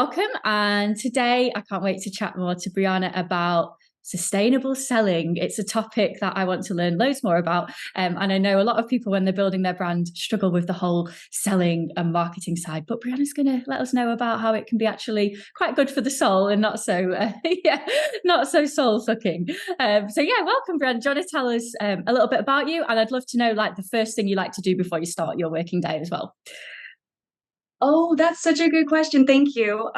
welcome. And today I can't wait to chat more to Brianna about sustainable selling. It's a topic that I want to learn loads more about. And I know a lot of people, when they're building their brand, struggle with the whole selling and marketing side. But Brianna's going to let us know about how it can be actually quite good for the soul and not so, not so soul sucking. Welcome, Brianna. Do you want to tell us a little bit about you? And I'd love to know, like, the first thing you like to do before you start your working day as well. Oh, that's such a good question. Thank you.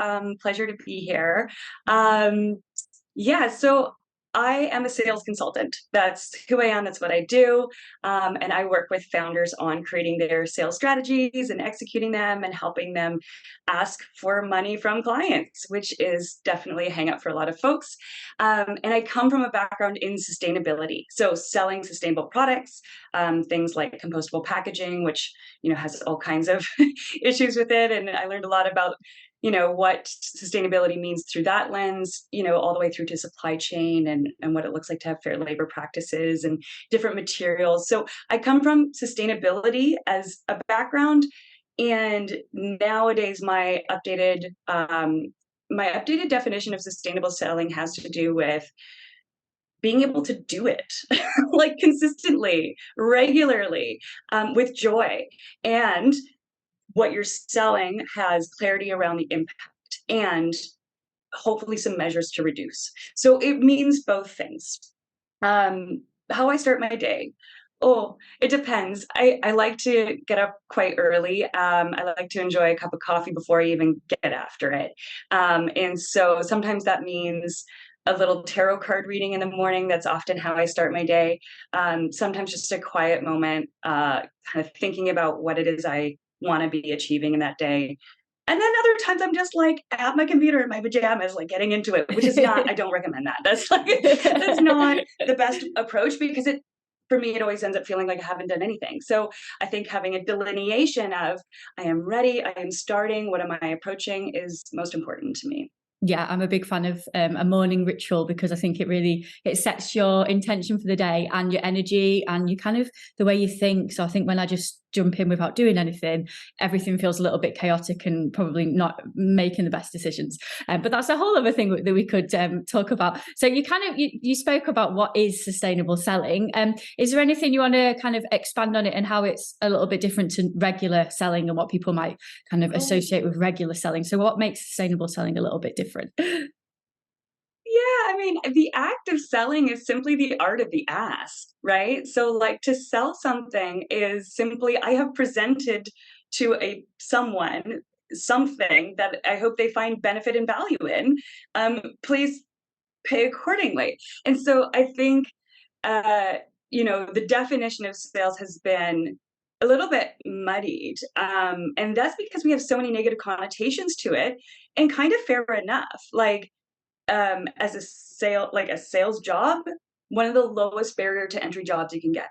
Pleasure to be here. So I am a sales consultant. That's who I am. That's what I do. And I work with founders on creating their sales strategies and executing them and helping them ask for money from clients, which is definitely a hang up for a lot of folks. And I come from a background in sustainability. So selling sustainable products, things like compostable packaging, which, has all kinds of issues with it. And I learned a lot about what sustainability means through that lens, all the way through to supply chain and what it looks like to have fair labor practices and different materials. So I come from sustainability as a background. And nowadays my updated definition of sustainable selling has to do with being able to do it like consistently, regularly, with joy. And what you're selling has clarity around the impact and hopefully some measures to reduce. So it means both things. How I start my day. Oh, it depends. I like to get up quite early. I like to enjoy a cup of coffee before I even get after it. And so sometimes that means a little tarot card reading in the morning. That's often how I start my day. Sometimes just a quiet moment, kind of thinking about what it is I want to be achieving in that day. And then other times I'm just like at my computer in my pajamas, like getting into it, which is not, I don't recommend that. That's not the best approach because for me, it always ends up feeling like I haven't done anything. So I think having a delineation of I am ready, I am starting, what am I approaching is most important to me. Yeah, I'm a big fan of a morning ritual because I think it sets your intention for the day and your energy and you kind of the way you think. So I think when I just jump in without doing anything, everything feels a little bit chaotic and probably not making the best decisions. But that's a whole other thing that we could talk about. So you spoke about what is sustainable selling. Is there anything you want to kind of expand on it and how it's a little bit different to regular selling and what people might kind of associate with regular selling? So what makes sustainable selling a little bit different? Yeah, I mean, the act of selling is simply the art of the ask, right? So, like, to sell something is simply I have presented to someone something that I hope they find benefit and value in. Please pay accordingly. And so, I think, the definition of sales has been a little bit muddied, and that's because we have so many negative connotations to it. And kind of fair enough, like as a sales job, one of the lowest barrier to entry jobs you can get,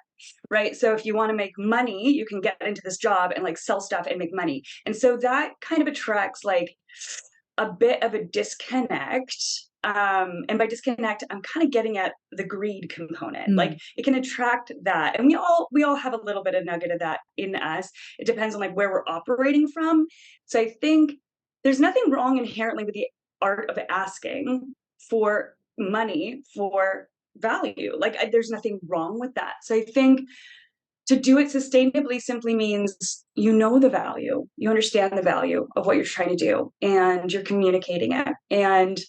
right? So if you want to make money, you can get into this job and like sell stuff and make money. And so that kind of attracts like a bit of a disconnect. And by disconnect, I'm kind of getting at the greed component. Like it can attract that. And we all have a little bit of nugget of that in us. It depends on like where we're operating from. So I think there's nothing wrong inherently with the art of asking for money for value. Like there's nothing wrong with that. So I think to do it sustainably simply means the value, you understand the value of what you're trying to do, and you're communicating it. And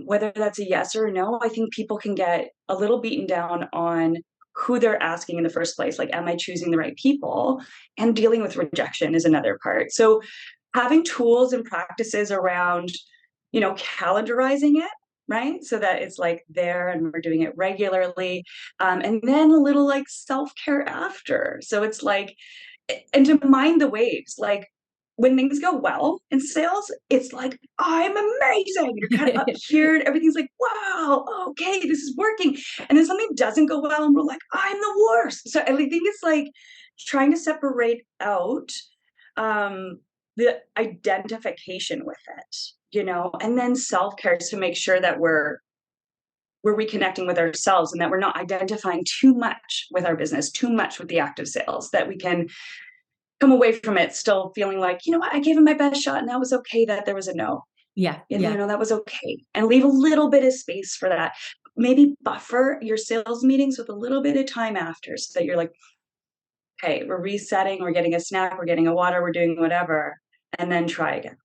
whether that's a yes or a no, I think people can get a little beaten down on who they're asking in the first place. Like, am I choosing the right people? And dealing with rejection is another part. So having tools and practices around calendarizing it, right? So that it's like there and we're doing it regularly. And then a little like self-care after. So it's like, and to mind the waves, like when things go well in sales, it's like, I'm amazing. You're kind of up here and everything's like, wow, okay, this is working. And then something doesn't go well and we're like, I'm the worst. So I think it's like trying to separate out the identification with it, and then self-care to make sure that we're reconnecting with ourselves and that we're not identifying too much with our business, too much with the act of sales, that we can come away from it still feeling like, you know what, I gave him my best shot and that was okay that there was a no. Yeah, And, yeah. that was okay. And leave a little bit of space for that. Maybe buffer your sales meetings with a little bit of time after so that you're like, okay, we're resetting, we're getting a snack, we're getting a water, we're doing whatever, and then try again.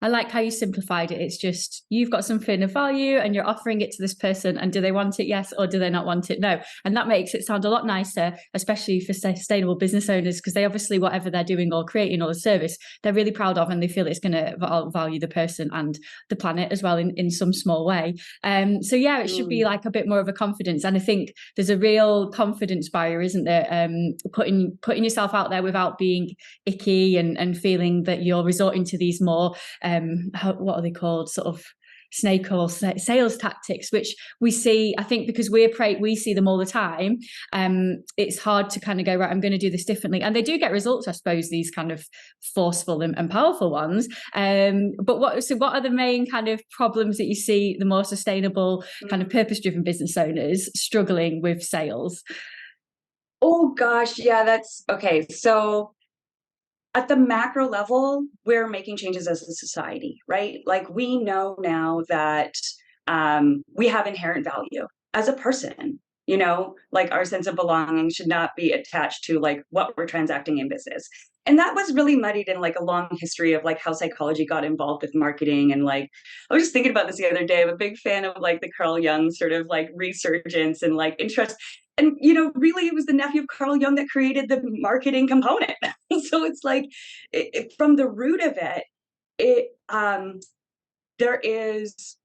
I like how you simplified it. It's just you've got something of value and you're offering it to this person. And do they want it? Yes. Or do they not want it? No. And that makes it sound a lot nicer, especially for sustainable business owners, because they obviously, whatever they're doing or creating or the service, they're really proud of and they feel it's going to value the person and the planet as well in some small way. So, yeah, it should be like a bit more of a confidence. And I think there's a real confidence barrier, isn't there? Putting yourself out there without being icky and feeling that you're resorting to these more what are they called, sort of snake oil sales tactics, which we see, I think, because we see them all the time. It's hard to kind of go, right, I'm going to do this differently, and they do get results, I suppose, these kind of forceful and powerful ones. But what are the main kind of problems that you see the more sustainable kind of purpose-driven business owners struggling with sales? Oh gosh, yeah, that's okay. So at the macro level, we're making changes as a society, right? Like we know now that we have inherent value as a person. Like our sense of belonging should not be attached to like what we're transacting in business. And that was really muddied in like a long history of like how psychology got involved with marketing. And like, I was just thinking about this the other day. I'm a big fan of like the Carl Jung sort of like resurgence and like interest. And, really it was the nephew of Carl Jung that created the marketing component. So it's like from the root of there is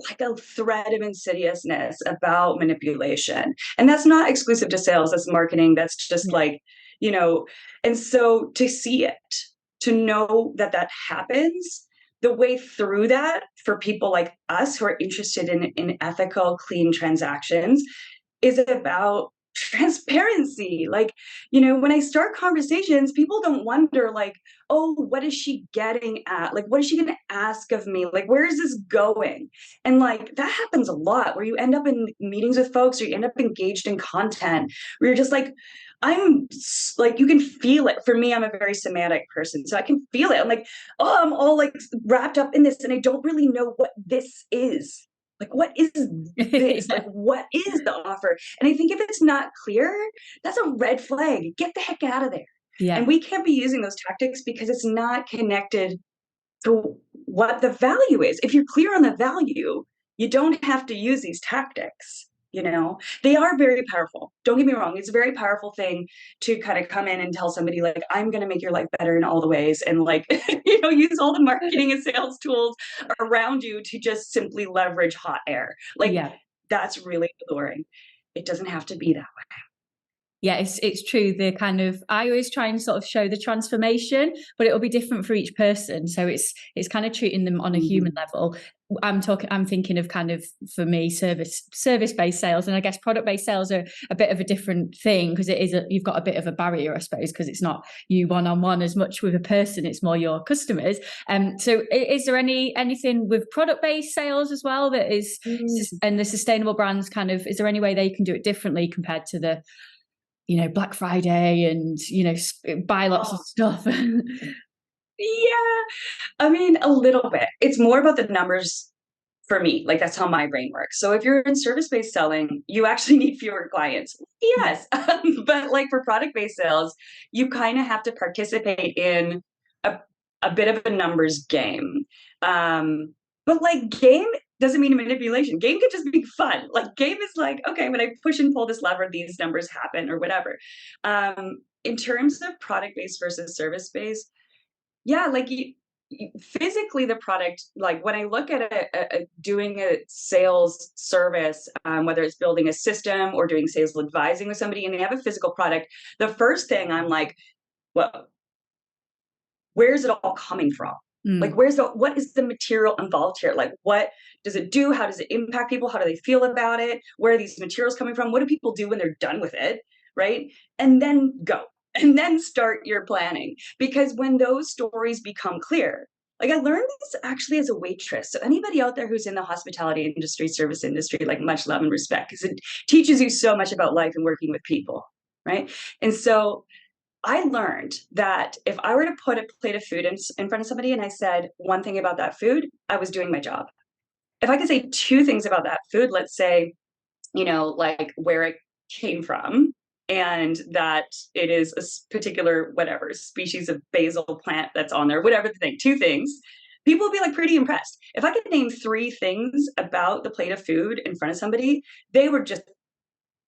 like a thread of insidiousness about manipulation. And that's not exclusive to sales, that's marketing, that's just like, and so to see it, to know that that happens, the way through that for people like us who are interested in ethical, clean transactions is about transparency. Like, when I start conversations, people don't wonder, like, oh, what is she getting at? Like, what is she going to ask of me? Like, where is this going? And like, that happens a lot where you end up in meetings with folks or you end up engaged in content where you're just like, I'm like, you can feel it. For me, I'm a very somatic person. So I can feel it. I'm like, oh, I'm all like wrapped up in this and I don't really know what this is. Like, what is this? Like, what is the offer? And I think if it's not clear, that's a red flag. Get the heck out of there. Yeah. And we can't be using those tactics because it's not connected to what the value is. If you're clear on the value, you don't have to use these tactics. They are very powerful. Don't get me wrong. It's a very powerful thing to kind of come in and tell somebody like, I'm going to make your life better in all the ways. And like, use all the marketing and sales tools around you to just simply leverage hot air. Like that's really alluring. It doesn't have to be that way. Yeah, it's true. The kind of, I always try and sort of show the transformation, but it'll be different for each person. So it's kind of treating them on a human level. I'm thinking of kind of, for me, service-based sales, and I guess product-based sales are a bit of a different thing because you've got a bit of a barrier, I suppose, because it's not you one-on-one as much with a person, it's more your customers. So is there anything with product-based sales as well that is, and the sustainable brands kind of, is there any way they can do it differently compared to the Black Friday and, buy lots of stuff? Yeah. I mean, a little bit. It's more about the numbers for me. Like that's how my brain works. So if you're in service-based selling, you actually need fewer clients. Yes. But like for product-based sales, you kind of have to participate in a bit of a numbers game. But like game doesn't mean manipulation. Game can just be fun. Like game is like, okay, when I push and pull this lever, these numbers happen or whatever. In terms of product-based versus service-based, yeah, like physically the product, like when I look at doing a sales service, whether it's building a system or doing sales advising with somebody and they have a physical product, the first thing I'm like, well, where's it all coming from? Like, what is the material involved here? Like, what does it do? How does it impact people? How do they feel about it? Where are these materials coming from? What do people do when they're done with it? Right. And then go. And then start your planning. Because when those stories become clear, like I learned this actually as a waitress. So anybody out there who's in the hospitality industry, service industry, like much love and respect, because it teaches you so much about life and working with people. Right. And so I learned that if I were to put a plate of food in front of somebody and I said one thing about that food, I was doing my job. If I could say two things about that food, let's say, like where it came from and that it is a particular, whatever, species of basil plant that's on there, whatever the thing, two things, people will be like pretty impressed. If I could name three things about the plate of food in front of somebody, they were just,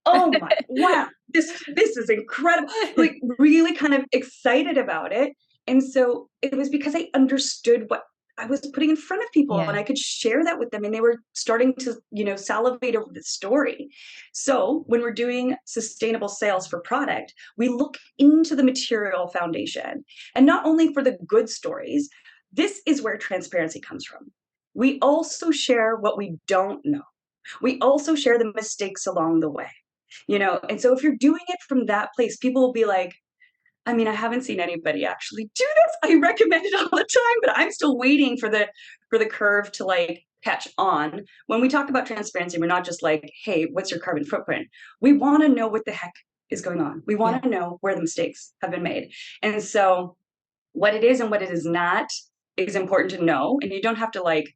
oh my, wow, this is incredible. Like really kind of excited about it. And so it was because I understood what I was putting in front of people and Yeah. I could share that with them and they were starting to, salivate over the story. So when we're doing sustainable sales for product, we look into the material foundation and not only for the good stories, this is where transparency comes from. We also share what we don't know. We also share the mistakes along the way, and so if you're doing it from that place, people will be like, I mean, I haven't seen anybody actually do this. I recommend it all the time, but I'm still waiting for the curve to like catch on. When we talk about transparency, we're not just like, hey, what's your carbon footprint? We want to know what the heck is going on. We Yeah. want to know where the mistakes have been made. And so what it is and what it is not is important to know. And you don't have to like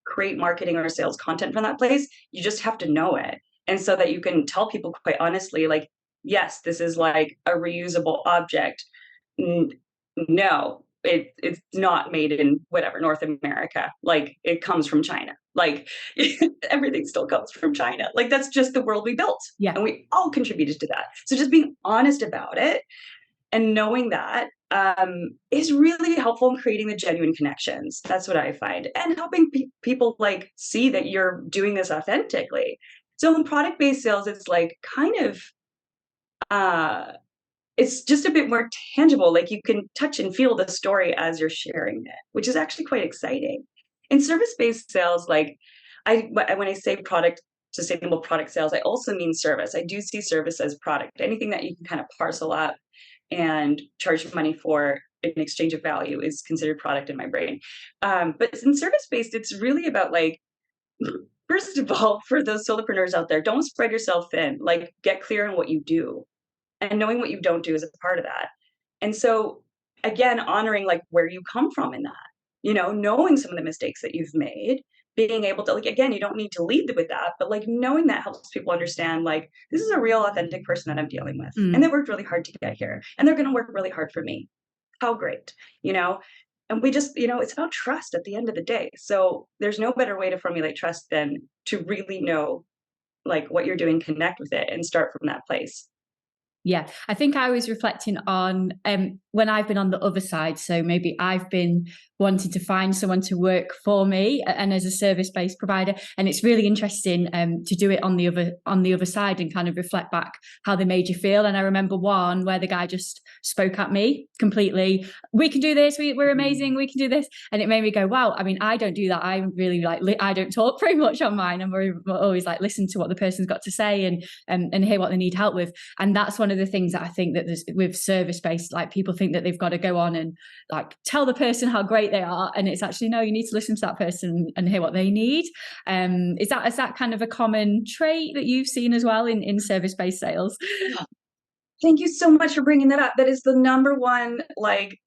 create marketing or sales content from that place. You just have to know it. And so that you can tell people quite honestly, like, yes, this is like a reusable object. No, it's not made in whatever, North America. Like it comes from China. Like everything still comes from China. Like that's just the world we built. Yeah. And we all contributed to that. So just being honest about it and knowing that is really helpful in creating the genuine connections. That's what I find, and helping people like see that you're doing this authentically. So in product-based sales, it's like kind of uh, it's just a bit more tangible. Like you can touch and feel the story as you're sharing it, which is actually quite exciting. In service-based sales, like when I say sustainable product sales, I also mean service. I do see service as product. Anything that you can kind of parcel up and charge money for in exchange of value is considered product in my brain. But in service-based, it's really about like, first of all, for those solopreneurs out there, don't spread yourself thin. Like get clear on what you do, and knowing what you don't do is a part of that. And so again, honoring like where you come from in that, knowing some of the mistakes that you've made, being able to like, again, you don't need to lead with that, but like knowing that helps people understand like this is a real authentic person that I'm dealing with. And they worked really hard to get here and they're going to work really hard for me. How great, and we just, it's about trust at the end of the day. So there's no better way to formulate trust than to really know like what you're doing, connect with it and start from that place. Yeah, I think I was reflecting on when I've been on the other side. So maybe I've been wanting to find someone to work for me and as a service-based provider. And it's really interesting to do it on the other side and kind of reflect back how they made you feel. And I remember one where the guy just spoke at me completely. We can do this. We're amazing. We can do this. And it made me go, wow. I mean, I don't do that. I really like, I don't talk very much on mine. I'm always like, listen to what the person's got to say and hear what they need help with. And that's one of the things that I think that there's with service-based, like people think that they've got to go on and like tell the person how great they are. And it's actually, no, you need to listen to that person and hear what they need. Is that kind of a common trait that you've seen as well in service-based sales? Thank you so much for bringing that up. That is the number one, like,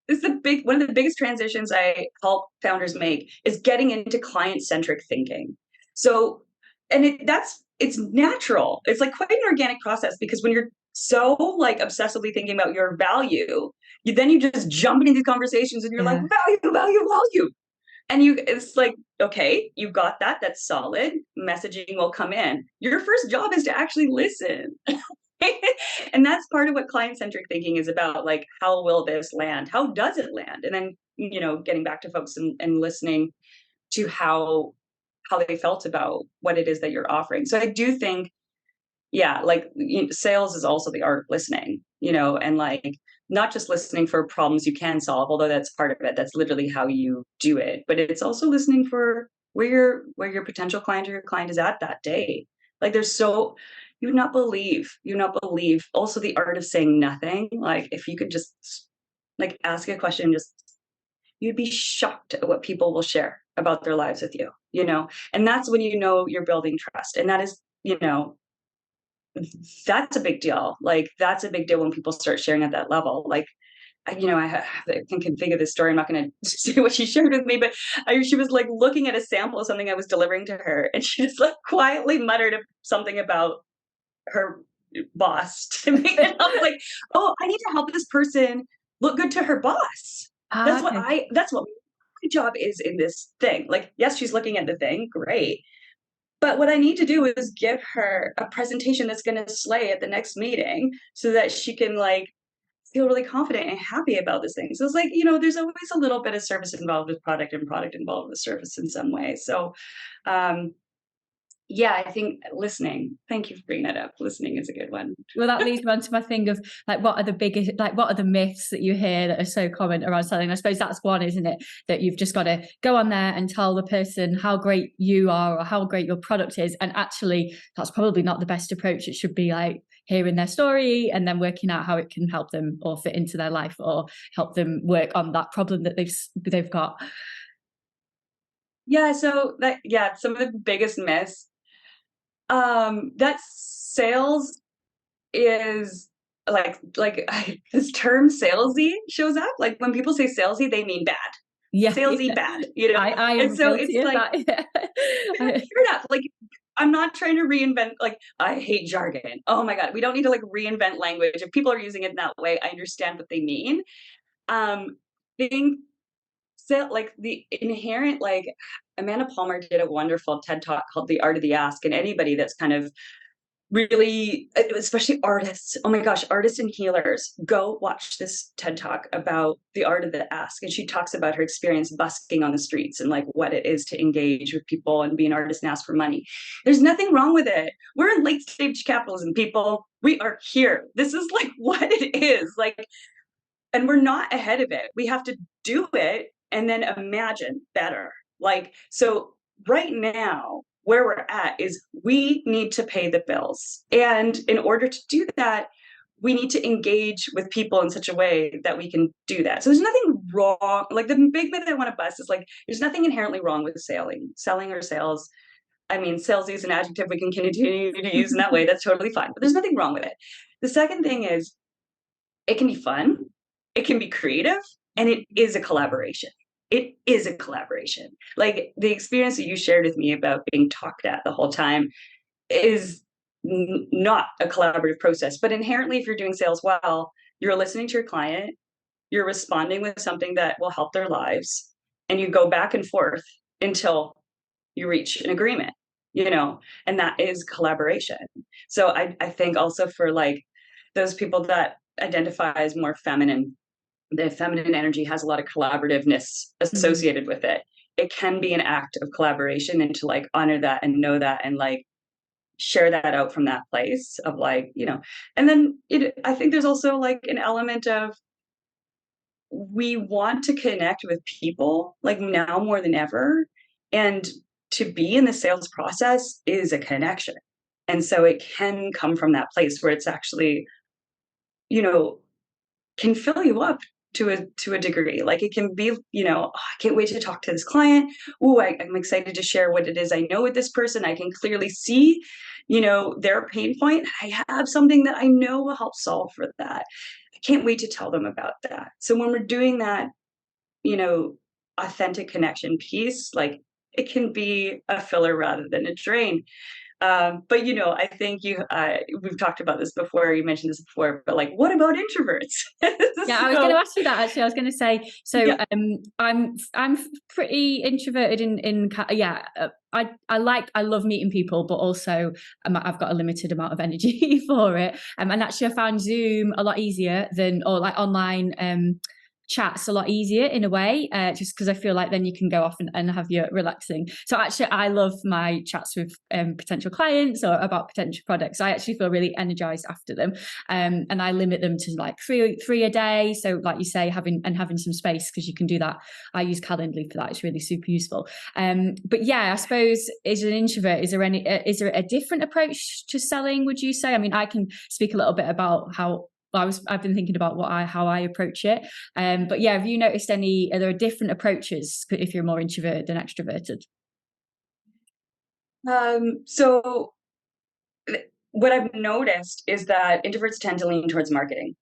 this is one of the biggest transitions I help founders make is getting into client-centric thinking. So, and it's natural. It's like quite an organic process because when you're so like obsessively thinking about your value, you just jump into these conversations and you're like, value, value, value. And it's like, okay, you got that. That's solid. Messaging will come in. Your first job is to actually listen. And that's part of what client-centric thinking is about. Like, how will this land? How does it land? And then, getting back to folks and listening to how they felt about what it is that you're offering. So I do think, yeah, like sales is also the art of listening, and like not just listening for problems you can solve, although that's part of it. That's literally how you do it. But it's also listening for where your potential client or your client is at that day. Like you would not believe also the art of saying nothing. Like if you could just like ask a question, you'd be shocked at what people will share about their lives with you, and that's when you're building trust. And that is, that's a big deal. Like, that's a big deal when people start sharing at that level. Like, I can think of this story. I'm not going to say what she shared with me, but she was like looking at a sample of something I was delivering to her, and she just like quietly muttered something about her boss to me. And I was like, oh, I need to help this person look good to her boss. Okay. That's what my job is in this thing. Like, yes, she's looking at the thing, great. But what I need to do is give her a presentation that's going to slay at the next meeting so that she can like feel really confident and happy about this thing. So it's like, there's always a little bit of service involved with product and product involved with service in some way. So, um, yeah, I think listening, thank you for bringing that up. Listening is a good one. Well, that leads me on to my thing of like, what are the biggest, like, what are the myths that you hear that are so common around selling? I suppose that's one, isn't it? That you've just got to go on there and tell the person how great you are or how great your product is. And actually, that's probably not the best approach. It should be like hearing their story and then working out how it can help them or fit into their life or help them work on that problem that they've got. Yeah, so some of the biggest myths, that sales is like this term salesy shows up. Like when people say salesy, they mean bad. Yeah, Salesy bad, I And am so guilty it's of like, that. fair enough. Like, I'm not trying to reinvent, like, I hate jargon. Oh my God. We don't need to like reinvent language. If people are using it in that way, I understand what they mean. Being like the inherent, like, Amanda Palmer did a wonderful TED talk called The Art of the Ask. And anybody that's kind of really, especially artists, oh my gosh, artists and healers, go watch this TED talk about the art of the ask. And she talks about her experience busking on the streets and like what it is to engage with people and be an artist and ask for money. There's nothing wrong with it. We're in late stage capitalism, people. We are here. This is like what it is. Like, and we're not ahead of it. We have to do it and then imagine better. Like, so right now, where we're at is we need to pay the bills. And in order to do that, we need to engage with people in such a way that we can do that. So there's nothing wrong. Like the big myth I want to bust is like, there's nothing inherently wrong with selling or sales. I mean, salesy is an adjective we can continue to use in that way. That's totally fine. But there's nothing wrong with it. The second thing is it can be fun, it can be creative, and it is a collaboration. It is a collaboration. Like the experience that you shared with me about being talked at the whole time is not a collaborative process, but inherently, if you're doing sales well, you're listening to your client, you're responding with something that will help their lives, and you go back and forth until you reach an agreement, and that is collaboration. So I think also for like those people that identify as more feminine, the feminine energy has a lot of collaborativeness associated with it. It can be an act of collaboration, and to like honor that and know that and like share that out from that place of like, and then I think there's also like an element of we want to connect with people like now more than ever. And to be in the sales process is a connection. And so it can come from that place where it's actually, can fill you up to a degree. Like it can be, oh, I can't wait to talk to this client. Oh, I'm excited to share what it is I know with this person. I can clearly see, their pain point. I have something that I know will help solve for that. I can't wait to tell them about that. So when we're doing that, authentic connection piece, like it can be a filler rather than a drain. But I think we've talked about this before. You mentioned this before, but like, what about introverts? Yeah, I was going to ask you that actually. I was going to say, so yeah. I'm pretty introverted I love meeting people, but also I've got a limited amount of energy for it. And actually I found Zoom a lot easier or like online chats a lot easier in a way, just because I feel like then you can go off and have your relaxing. So actually I love my chats with potential clients or about potential products. I actually feel really energized after them, and I limit them to like three a day. So like you say, having some space, because you can do that. I use Calendly for that. It's really super useful. But yeah, I suppose as an introvert, is there a different approach to selling, would you say? I mean, I can speak a little bit about how I've been thinking about how I approach it. But yeah, have you noticed are there different approaches if you're more introverted than extroverted? So what I've noticed is that introverts tend to lean towards marketing,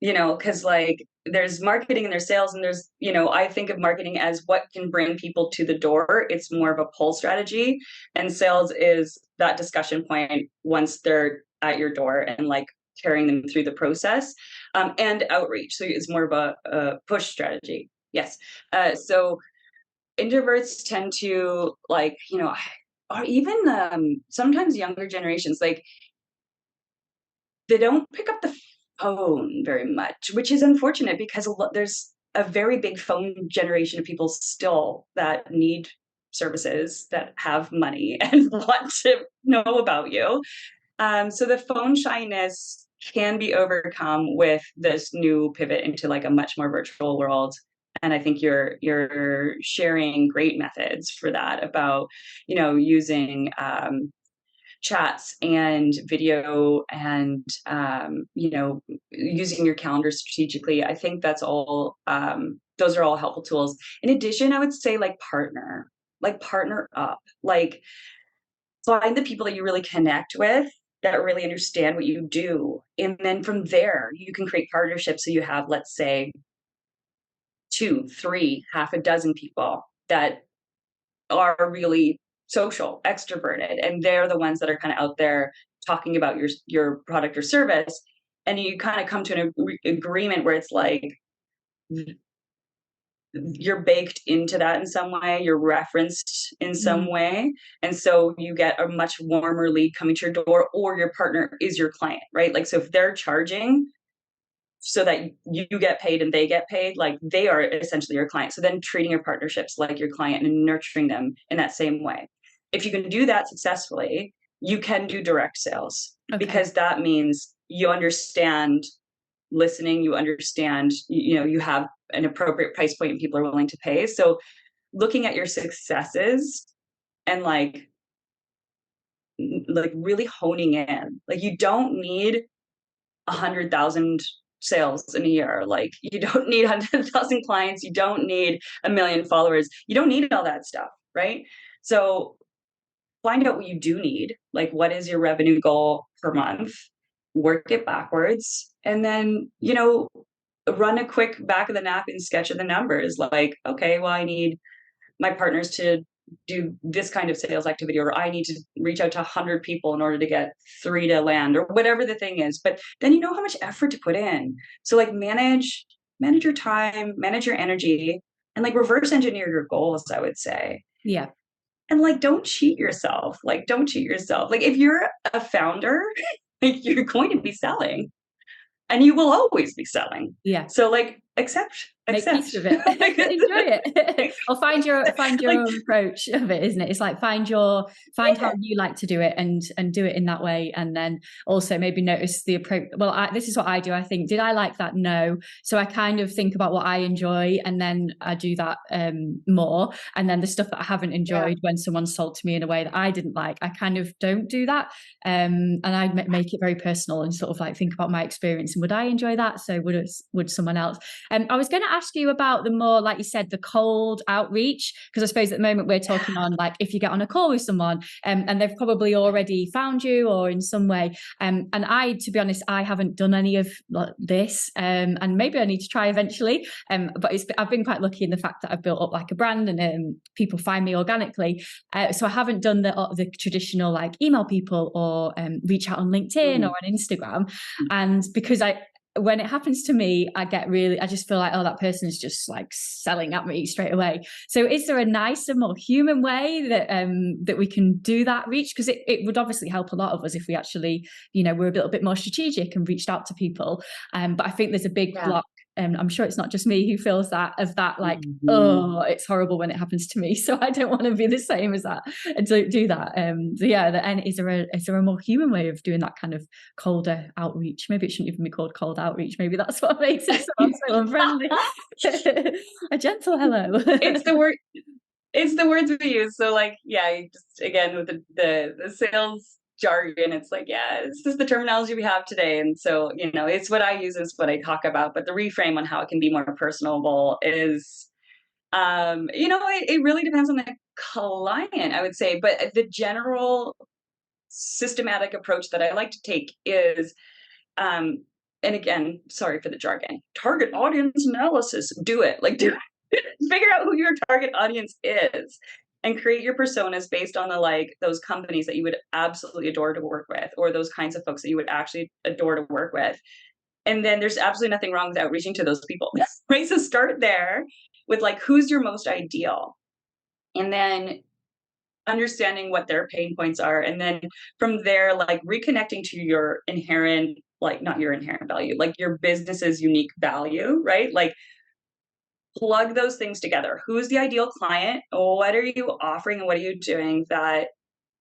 because like there's marketing and there's sales and there's, I think of marketing as what can bring people to the door. It's more of a pull strategy. And sales is that discussion point once they're at your door and like carrying them through the process. And outreach. So it's more of a push strategy. Yes. So introverts tend to like, or even sometimes younger generations, like they don't pick up the phone very much, which is unfortunate because there's a very big phone generation of people still that need services, that have money and want to know about you. So the phone shyness can be overcome with this new pivot into like a much more virtual world. And I think you're sharing great methods for that about, using chats and video and using your calendar strategically. I think that's all those are all helpful tools. In addition, I would say partner up, like find the people that you really connect with, that really understand what you do, and then from there you can create partnerships. So you have, let's say, two, three, half a dozen people that are really social, extroverted, and they're the ones that are kind of out there talking about your product or service. And you kind of come to an agreement where it's like you're baked into that in some way, you're referenced in some way. And so you get a much warmer lead coming to your door, or your partner is your client, right? Like, so if they're charging so that you get paid and they get paid, like they are essentially your client. So then treating your partnerships like your client and nurturing them in that same way. If you can do that successfully, you can do direct sales, because that means you understand listening, you understand, you have an appropriate price point and people are willing to pay. So looking at your successes and like really honing in, like you don't need 100,000 sales in a year. Like you don't need 100,000 clients. You don't need 1 million followers. You don't need all that stuff, right? So find out what you do need. Like, what is your revenue goal per month? Work it backwards. And then, run a quick back of the napkin sketch of the numbers. Like, okay, well, I need my partners to do this kind of sales activity, or I need to reach out to 100 people in order to get 3 to land, or whatever the thing is. But then you know how much effort to put in. So like manage your time, manage your energy, and like reverse engineer your goals, I would say. Yeah. And like, don't cheat yourself. Like, don't cheat yourself. Like if you're a founder, like you're going to be selling, and you will always be selling. Yeah. So like accept. Make peace of it. Enjoy it. Or find your own approach of it, isn't it? It's like find how you like to do it and do it in that way. And then also maybe notice the approach. Well, this is what I do. I think, did I like that? No. So I kind of think about what I enjoy, and then I do that more. And then the stuff that I haven't enjoyed, when someone's sold to me in a way that I didn't like, I kind of don't do that. And I make it very personal and sort of like think about my experience and would I enjoy that? So would someone else? I was going to ask you about the more, like you said, the cold outreach, because I suppose at the moment we're talking on like if you get on a call with someone and they've probably already found you or in some way. And I, to be honest, I haven't done any of this, and maybe I need to try eventually. But I've been quite lucky in the fact that I've built up like a brand and people find me organically. So I haven't done the traditional like email people or reach out on LinkedIn or on Instagram. And because when it happens to me, I just feel like, oh, that person is just like selling at me straight away. So is there a nicer, more human way that we can do that reach? Because it would obviously help a lot of us if we actually, we're a little bit more strategic and reached out to people. But I think there's a big block. I'm sure it's not just me who feels that, like, oh, it's horrible when it happens to me. So I don't want to be the same as that and do that. So yeah, and is there a more human way of doing that kind of colder outreach? Maybe it shouldn't even be called cold outreach. Maybe that's what makes it so unfriendly. A gentle hello. It's the words we use. So like, yeah, just again with the sales jargon, it's like, yeah, this is the terminology we have today. And so, it's what I use, is what I talk about. But the reframe on how it can be more personable is, it really depends on the client, I would say. But the general systematic approach that I like to take is, um, and again, sorry for the jargon, target audience analysis. Do it. Like, do it. Figure out who your target audience is and create your personas based on the like those companies that you would absolutely adore to work with, or those kinds of folks that you would actually adore to work with. And then there's absolutely nothing wrong with outreaching to those people. Right. So start there with like who's your most ideal. And then understanding what their pain points are, and then from there like reconnecting to your inherent, like not your inherent value, like your business's unique value, right? Like plug those things together. Who's the ideal client? What are you offering and what are you doing that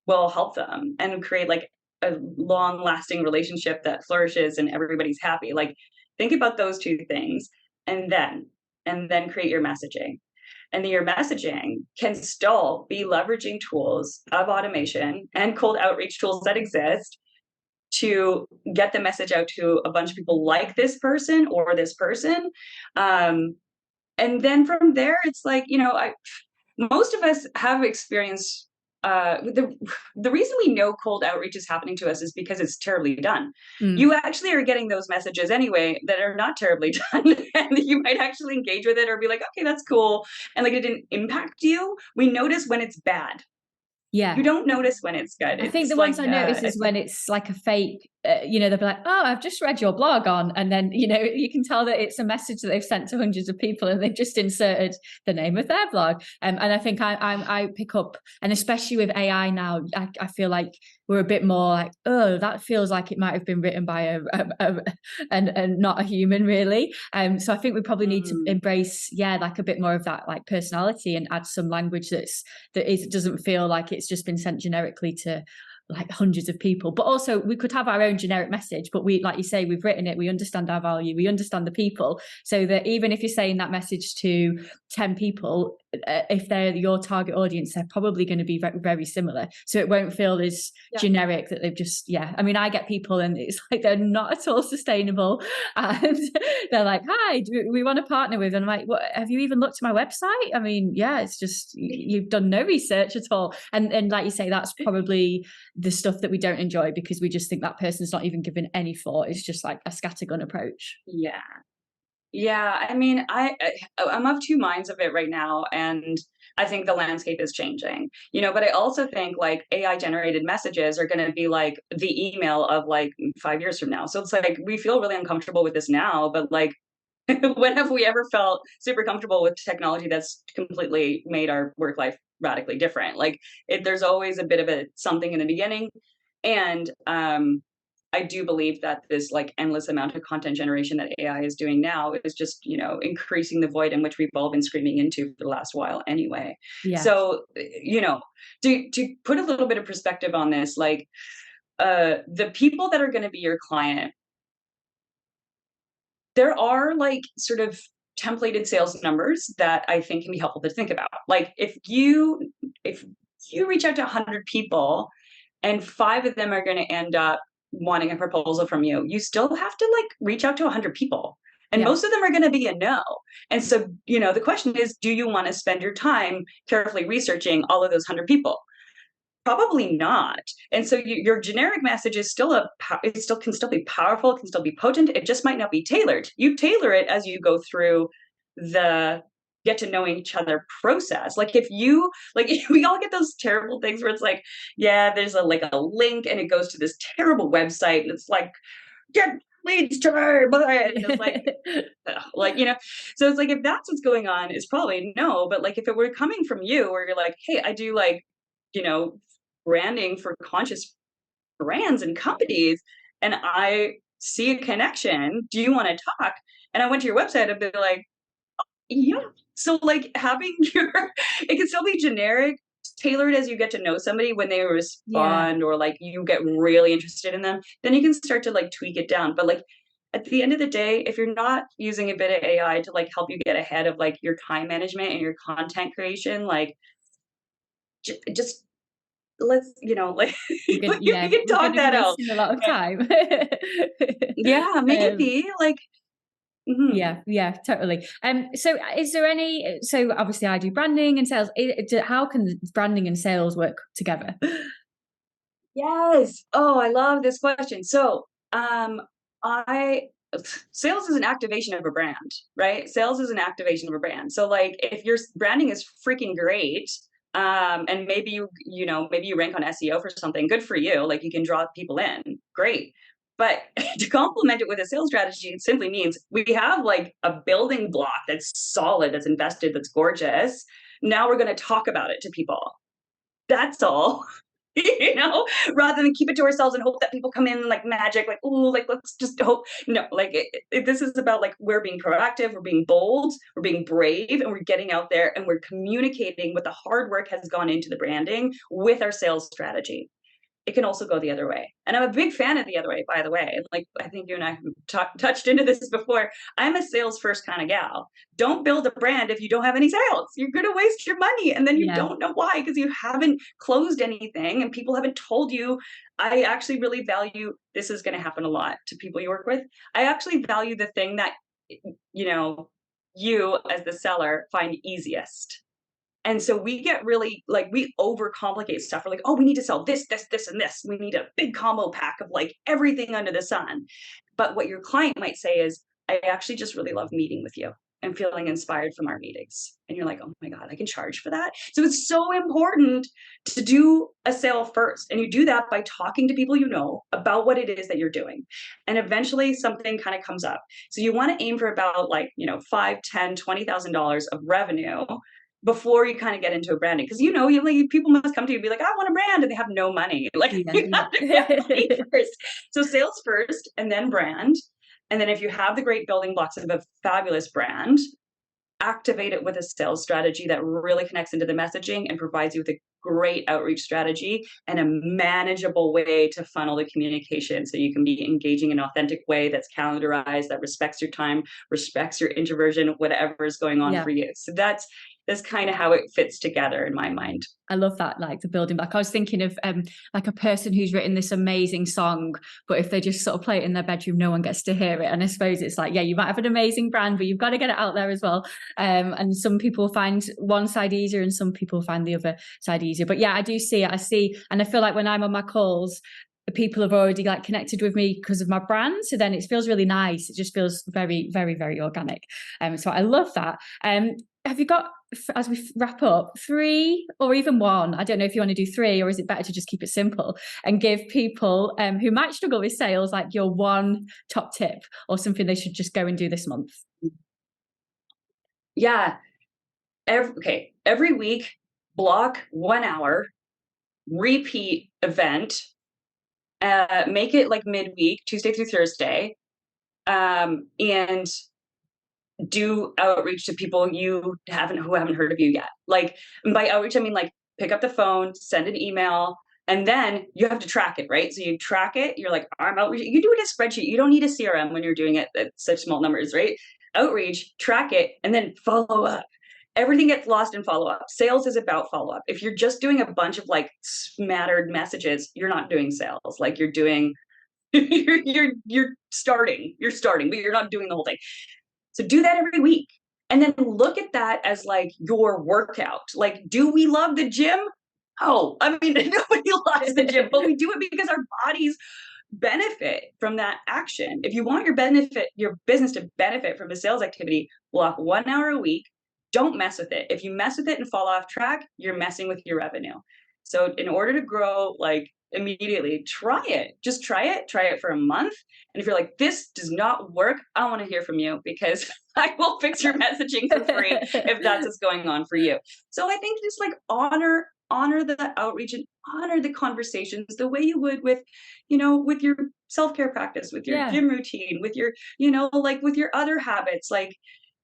will help them and create like a long lasting relationship that flourishes and everybody's happy? Like think about those two things, and then create your messaging. And your messaging can still be leveraging tools of automation and cold outreach tools that exist to get the message out to a bunch of people like this person or this person. And then from there, it's like, most of us have experienced the reason we know cold outreach is happening to us is because it's terribly done. You actually are getting those messages anyway that are not terribly done, and you might actually engage with it or be like, okay, that's cool, and like it didn't impact you. We notice when it's bad. Yeah. You don't notice when it's good. I think the ones I notice is when it's like a fake, they'll be like, oh, I've just read your blog on. And then, you can tell that it's a message that they've sent to hundreds of people and they've just inserted the name of their blog. And I think I pick up, and especially with AI now, I feel like we're a bit more like, oh, that feels like it might have been written by and not a human really. So I think we probably need to embrace, like a bit more of that like personality and add some language that doesn't feel like it's just been sent generically to like hundreds of people. But also we could have our own generic message, but we, like you say, we've written it, we understand our value, we understand the people, so that even if you're saying that message to 10 people, if they're your target audience, they're probably going to be very, very similar, so it won't feel as generic that they've just I mean, I get people and it's like they're not at all sustainable and they're like, hi, do we want to partner with, and I'm like, what, have you even looked at my website? I mean, it's just you've done no research at all. And like you say, that's probably the stuff that we don't enjoy because we just think that person's not even given any thought. It's just like a scattergun approach. Yeah, I mean, I'm of two minds of it right now, and I think the landscape is changing. But I also think like AI generated messages are going to be like the email of like 5 years from now. So it's like we feel really uncomfortable with this now, but like when have we ever felt super comfortable with technology that's completely made our work life radically different? Like there's always a bit of something in the beginning, and I do believe that this like endless amount of content generation that AI is doing now is just, increasing the void in which we've all been screaming into for the last while anyway. So, to put a little bit of perspective on this, like the people that are going to be your client, there are like sort of templated sales numbers that I think can be helpful to think about. Like if you reach out to 100 people and 5 of them are going to end up wanting a proposal from you, you still have to like reach out to 100 people. And most of them are going to be a no. And so, the question is, do you want to spend your time carefully researching all of those 100 people? Probably not. And so your generic message is can still be powerful, can still be potent. It just might not be tailored. You tailor it as you go through the get to know each other process. Like if we all get those terrible things where it's like, there's a link and it goes to this terrible website and it's like, get leads today, but it's like, so it's like, if that's what's going on, it's probably no. But like if it were coming from you where you're like, hey, I do like, branding for conscious brands and companies, and I see a connection, do you want to talk? And I went to your website, I'd be like, yeah. So like having it can still be generic, tailored as you get to know somebody. When they respond or like you get really interested in them, then you can start to like tweak it down. But like at the end of the day, if you're not using a bit of AI to like help you get ahead of like your time management and your content creation, like just let's like you can talk that out. A lot of time. Maybe like Yeah, totally. So is there so obviously I do branding and sales. How can branding and sales work together? Yes. Oh, I love this question. So, I sales is an activation of a brand, right? Sales is an activation of a brand. So, like, if your branding is freaking great, and maybe maybe you rank on SEO for something, good for you. Like, you can draw people in, great. But to complement it with a sales strategy, it simply means we have like a building block that's solid, that's invested, that's gorgeous. Now we're going to talk about it to people. That's all. Rather than keep it to ourselves and hope that people come in like magic, like, oh, like, let's just hope. No, like, this is about like, we're being proactive, we're being bold, we're being brave, and we're getting out there and we're communicating what the hard work has gone into the branding with our sales strategy. It can also go the other way. And I'm a big fan of the other way, by the way. Like, I think you and I have touched into this before. I'm a sales first kind of gal. Don't build a brand if you don't have any sales. You're going to waste your money. And then you Yeah. don't know why, because you haven't closed anything and people haven't told you. I actually really value, this is going to happen a lot to people you work with. I actually value the thing that, you know, you as the seller find easiest. And so we get really like, we overcomplicate stuff. We're like, oh, we need to sell this, this, this, and this. We need a big combo pack of like everything under the sun. But what your client might say is, I actually just really love meeting with you and feeling inspired from our meetings. And you're like, oh my God, I can charge for that. So it's so important to do a sale first. And you do that by talking to people you know about what it is that you're doing. And eventually something kind of comes up. So you want to aim for about like, $5, $10, $20,000 of revenue before you kind of get into a branding. Because like, people must come to you and be like, I want a brand, and they have no money. Like, Yeah, you have to get money yeah. first. So sales first and then brand. And then if you have the great building blocks of a fabulous brand, activate it with a sales strategy that really connects into the messaging and provides you with a great outreach strategy and a manageable way to funnel the communication so you can be engaging in an authentic way that's calendarized, that respects your time, respects your introversion, whatever is going on Yeah. for you. So that's kind of how it fits together in my mind. I love that, like the building back. I was thinking of like a person who's written this amazing song, but if they just sort of play it in their bedroom, no one gets to hear it. And I suppose it's like, yeah, you might have an amazing brand, but you've got to get it out there as well. And some people find one side easier and some people find the other side easier. But yeah, I do see it. I see, and I feel like when I'm on my calls, people have already like connected with me because of my brand. So then it feels really nice. It just feels very, very, very organic. So I love that. Have you got, as we wrap up, 3 or even 1? I don't know if you want to do 3, or is it better to just keep it simple and give people who might struggle with sales like your 1 top tip or something they should just go and do this month? Yeah. Every week, block 1 hour, repeat event, make it like midweek, Tuesday through Thursday, and do outreach to people who haven't heard of you yet. Like, by outreach, I mean like, pick up the phone, send an email, and then you have to track it, right? So you track it. You're like, I'm outreach. You do it in a spreadsheet. You don't need a CRM when you're doing it at such small numbers, right? Outreach, track it, and then follow up. Everything gets lost in follow up. Sales is about follow up. If you're just doing a bunch of like smattered messages, you're not doing sales. Like, you're doing, you're starting, but you're not doing the whole thing. So do that every week. And then look at that as like your workout. Like, do we love the gym? Oh, I mean, nobody loves the gym, but we do it because our bodies benefit from that action. If you want your business to benefit from a sales activity, block 1 hour a week. Don't mess with it. If you mess with it and fall off track, you're messing with your revenue. So in order to grow like immediately, try it. Just try it for a month. And if you're like, this does not work, I want to hear from you, because I will fix your messaging for free if that's what's going on for you. So I think just like honor the outreach and honor the conversations the way you would with, with your self-care practice, with your Yeah. gym routine, with your, like with your other habits. Like,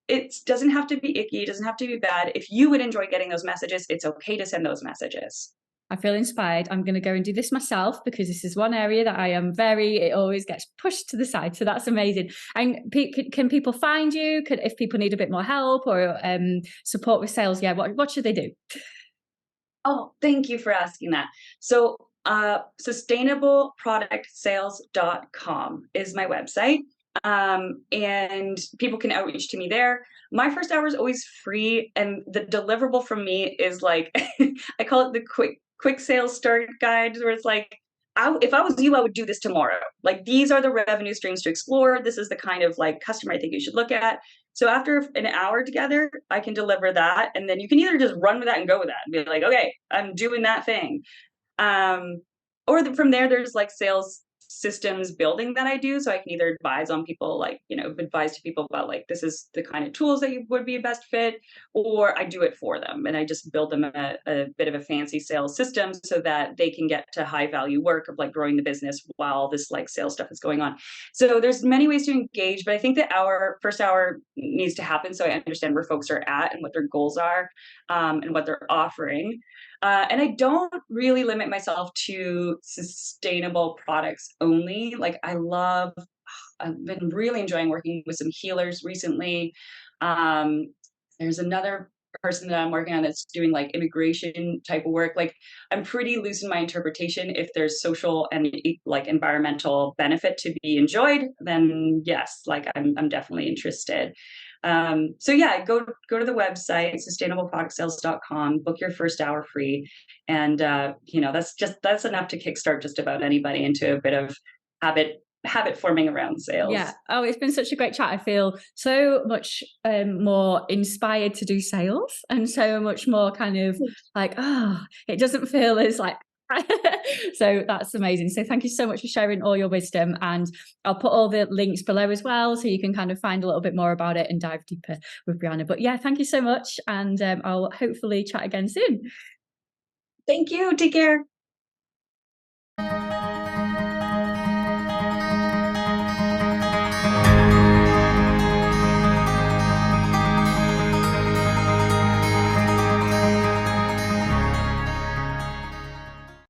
it doesn't have to be icky. It doesn't have to be bad. If you would enjoy getting those messages, it's okay to send those messages. I feel inspired. I'm going to go and do this myself, because this is one area that it always gets pushed to the side. So that's amazing. And can people find you? If people need a bit more help or support with sales, yeah, what should they do? Oh, thank you for asking that. So, sustainableproductsales.com is my website. And people can outreach to me there. My first hour is always free, and the deliverable from me is like, I call it the quick sales start guide, where it's like, if I was you, I would do this tomorrow. Like, these are the revenue streams to explore. This is the kind of like customer I think you should look at. So after an hour together, I can deliver that. And then you can either just run with that and go with that and be like, okay, I'm doing that thing. From there, there's like sales systems building that I do. So I can either advise on people, like, advise to people about like, this is the kind of tools that you would be a best fit, or I do it for them. And I just build them a bit of a fancy sales system so that they can get to high value work of like growing the business while this like sales stuff is going on. So there's many ways to engage, but I think that our first hour needs to happen so I understand where folks are at and what their goals are, and what they're offering. And I don't really limit myself to sustainable products only. Like, I've been really enjoying working with some healers recently. There's another person that I'm working on that's doing like immigration type of work. Like, I'm pretty loose in my interpretation. If there's social and like environmental benefit to be enjoyed, then yes, like I'm definitely interested. So yeah, go to the website, sustainableproductsales.com, book your first hour free. And, that's enough to kickstart just about anybody into a bit of habit forming around sales. Yeah. Oh, it's been such a great chat. I feel so much more inspired to do sales, and so much more kind of like, it doesn't feel as like, so that's amazing. So thank you so much for sharing all your wisdom, and I'll put all the links below as well, so you can kind of find a little bit more about it and dive deeper with Brianna. But yeah, thank you so much, and I'll hopefully chat again soon. Thank you. Take care.